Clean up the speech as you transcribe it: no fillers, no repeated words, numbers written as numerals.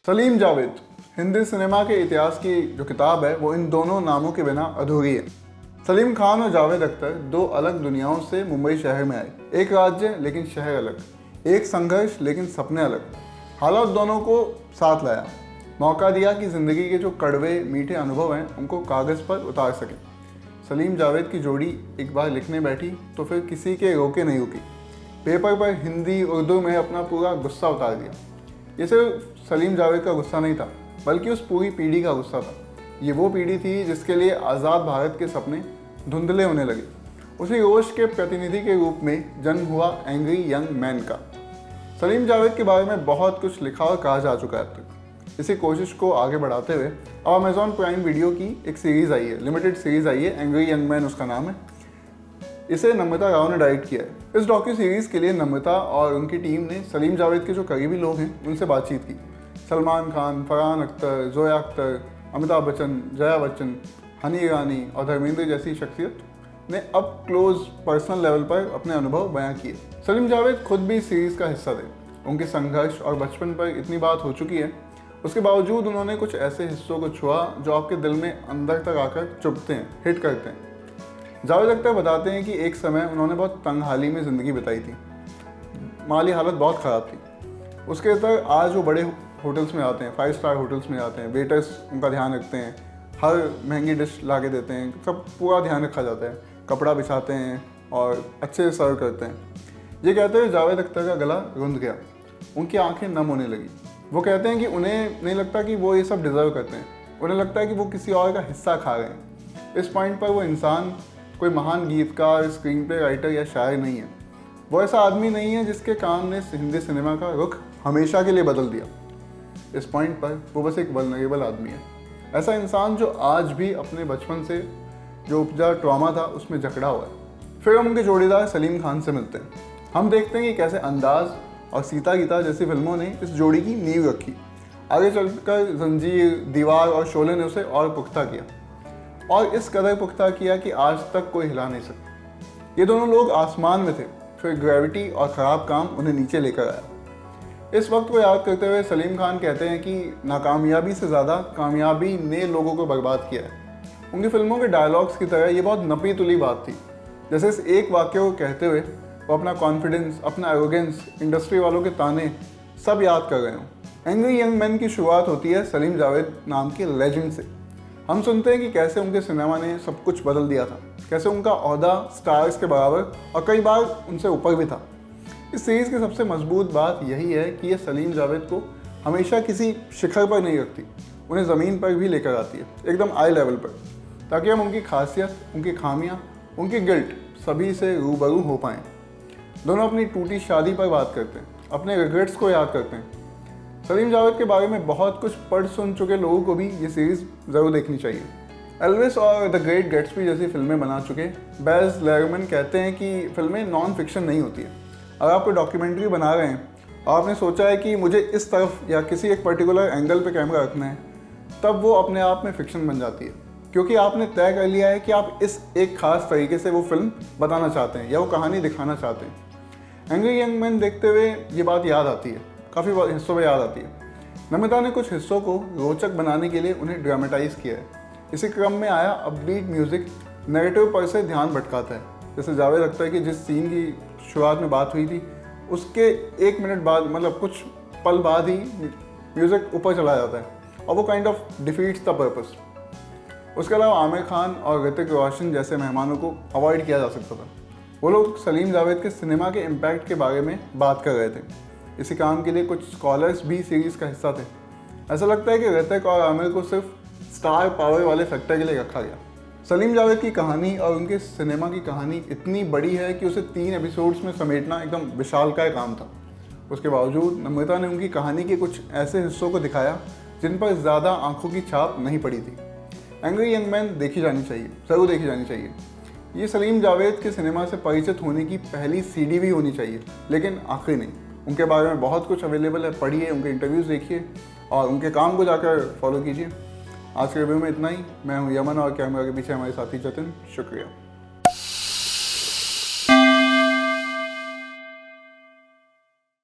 Salim Javed Hindi cinema के इतिहास की जो किताब है वो इन दोनों नामों के बिना अधूरी है। सलीम खान और जावेद अख्तर दो अलग दुनियाओं से मुंबई शहर में आए। एक राज्य लेकिन शहर अलग, एक संघर्ष लेकिन सपने अलग। हालात दोनों को साथ लाया, मौका दिया कि ज़िंदगी के जो कड़वे मीठे अनुभव हैं उनको कागज़ पर उतार सकें। सलीम जावेद की जोड़ी एक बार लिखने बैठी तो फिर किसी के रोके नहीं रुकी। पेपर पर हिंदी उर्दू में अपना पूरा गुस्सा उतार दिया। ये सिर्फ सलीम जावेद का गुस्सा नहीं था, बल्कि उस पूरी पीढ़ी का गुस्सा था। ये वो पीढ़ी थी जिसके लिए आज़ाद भारत के सपने धुंधले होने लगे। उसी रोष के प्रतिनिधि के रूप में जन्म हुआ एंग्री यंग मैन का। सलीम जावेद के बारे में बहुत कुछ लिखा और कहा जा चुका है अब तक। इसी कोशिश को आगे बढ़ाते हुए अब अमेजॉन प्राइम वीडियो की एक सीरीज़ आई है, लिमिटेड सीरीज़ आई है, एंग्री यंग मैन उसका नाम है। इसे नम्रता राव ने डायरेक्ट किया है। इस डॉक्यू सीरीज़ के लिए नम्रता और उनकी टीम ने सलीम जावेद के जो करीबी लोग हैं उनसे बातचीत की। सलमान खान, फरहान अख्तर, जोया अख्तर, अमिताभ बच्चन, जया बच्चन, हनी ईरानी और धर्मेंद्र जैसी शख्सियत ने अब क्लोज पर्सनल लेवल पर अपने अनुभव बयां किए। सलीम जावेद खुद भी इस सीरीज़ का हिस्सा थे। उनके संघर्ष और बचपन पर इतनी बात हो चुकी है, उसके बावजूद उन्होंने कुछ ऐसे हिस्सों को छुआ जो आपके दिल में अंदर तक आकर चुभते हैं, हिट करते हैं। जावेद अख्तर बताते हैं कि एक समय उन्होंने बहुत तंगहाली में ज़िंदगी बिताई थी, माली हालत बहुत ख़राब थी। उसके तरह आज वो बड़े होटल्स में आते हैं, 5 स्टार होटल्स में आते हैं, वेटर्स उनका ध्यान रखते हैं, हर महंगी डिश ला के देते हैं, सब पूरा ध्यान रखा जाता है, कपड़ा बिछाते हैं और अच्छे से सर्व करते हैं। ये कहते हुए जावेद अख्तर का गला रुंध गया, उनकी आंखें नम होने लगी। वो कहते हैं कि उन्हें नहीं लगता कि वो ये सब डिज़र्व करते हैं, उन्हें लगता है कि वो किसी और का हिस्सा खा रहे हैं। इस पॉइंट पर वो इंसान कोई महान गीतकार, स्क्रीन प्ले राइटर या शायर नहीं है। वो ऐसा आदमी नहीं है जिसके काम ने हिंदी सिनेमा का रुख हमेशा के लिए बदल दिया। इस पॉइंट पर वो बस एक वल्नरेबल आदमी है, ऐसा इंसान जो आज भी अपने बचपन से जो उपजा ट्रॉमा था उसमें जकड़ा हुआ है। फिर हम उनके जोड़ीदार सलीम खान से मिलते हैं। हम देखते हैं कि कैसे अंदाज और सीता गीता जैसी फिल्मों ने इस जोड़ी की नींव रखी। आगे चलकर जंजीर, दीवार और शोले ने उसे और पुख्ता किया, और इस कदर पुख्ता किया कि आज तक कोई हिला नहीं सकता। ये दोनों लोग आसमान में थे, फिर ग्रेविटी और ख़राब काम उन्हें नीचे लेकर आया। इस वक्त को याद करते हुए सलीम खान कहते हैं कि नाकामयाबी से ज़्यादा कामयाबी ने लोगों को बर्बाद किया है। उनकी फिल्मों के डायलॉग्स की तरह ये बहुत नपी तुली बात थी। जैसे इस एक वाक्य को कहते हुए वो अपना कॉन्फिडेंस, अपना एरोगेंस, इंडस्ट्री वालों के ताने सब याद कर रहे हों। एंग्री यंग मैन की शुरुआत होती है सलीम जावेद नाम के लेजेंड से। हम सुनते हैं कि कैसे उनके सिनेमा ने सब कुछ बदल दिया था, कैसे उनका ओहदा स्टार्स के बराबर और कई बार उनसे ऊपर भी था। इस सीरीज़ की सबसे मजबूत बात यही है कि ये सलीम जावेद को हमेशा किसी शिखर पर नहीं रखती, उन्हें ज़मीन पर भी लेकर आती है, एकदम आई लेवल पर, ताकि हम उनकी खासियत, उनकी खामियां, उनकी गिल्ट सभी से रूबरू हो पाएँ। दोनों अपनी टूटी शादी पर बात करते हैं, अपने रिग्रेट्स को याद करते हैं। सलीम जावेद के बारे में बहुत कुछ पढ़ सुन चुके लोगों को भी ये सीरीज़ ज़रूर देखनी चाहिए। एल्विस और द ग्रेट गैट्सबी जैसी फिल्में बना चुके बैज लुह्रमैन कहते हैं कि फिल्में नॉन फिक्शन नहीं होती है। अगर आप कोई डॉक्यूमेंट्री बना रहे हैं और आपने सोचा है कि मुझे इस तरफ या किसी एक पर्टिकुलर एंगल पे कैमरा रखना है, तब वो अपने आप में फिक्शन बन जाती है, क्योंकि आपने तय कर लिया है कि आप इस एक ख़ास तरीके से वो फिल्म बताना चाहते हैं या वो कहानी दिखाना चाहते हैं। एंग्री यंग मैन देखते हुए ये बात याद आती है, काफ़ी हिस्सों में याद आती है। नम्रता ने कुछ हिस्सों को रोचक बनाने के लिए उन्हें ड्रामेटाइज किया है। इसी क्रम में आया अपबीट म्यूज़िक नैरेटिव पर से ध्यान भटकाता है। जैसे जावेद अख्तर की जिस सीन की शुरुआत में बात हुई थी, उसके 1 मिनट बाद, मतलब कुछ पल बाद ही म्यूज़िक ऊपर चला जाता है और वो kind of defeats the purpose. उसके अलावा आमिर खान और ऋतिक रोशन जैसे मेहमानों को अवॉइड किया जा सकता था। वो लोग सलीम जावेद के सिनेमा के इम्पैक्ट के बारे में बात कर रहे थे। इसी काम के लिए कुछ स्कॉलर्स भी सीरीज़ का हिस्सा थे। ऐसा लगता है कि ऋतिक और आमिर को सिर्फ स्टार पावर वाले फैक्टर के लिए रखा गया। सलीम जावेद की कहानी और उनके सिनेमा की कहानी इतनी बड़ी है कि उसे 3 एपिसोड्स में समेटना एकदम विशालकाय काम था। उसके बावजूद नम्रता ने उनकी कहानी के कुछ ऐसे हिस्सों को दिखाया जिन पर ज़्यादा आंखों की छाप नहीं पड़ी थी। एंग्री यंग मैन देखी जानी चाहिए, ज़रूर देखी जानी चाहिए। ये सलीम जावेद के सिनेमा से परिचित होने की पहली सीडी भी होनी चाहिए, लेकिन आखिरी नहीं। उनके बारे में बहुत कुछ अवेलेबल है, पढ़िए, उनके इंटरव्यूज़ देखिए और उनके काम को जाकर फॉलो कीजिए। आज के रिव्यू में इतना ही। मैं हूं यमन और कैमरा के पीछे हमारे साथी जतिन। शुक्रिया।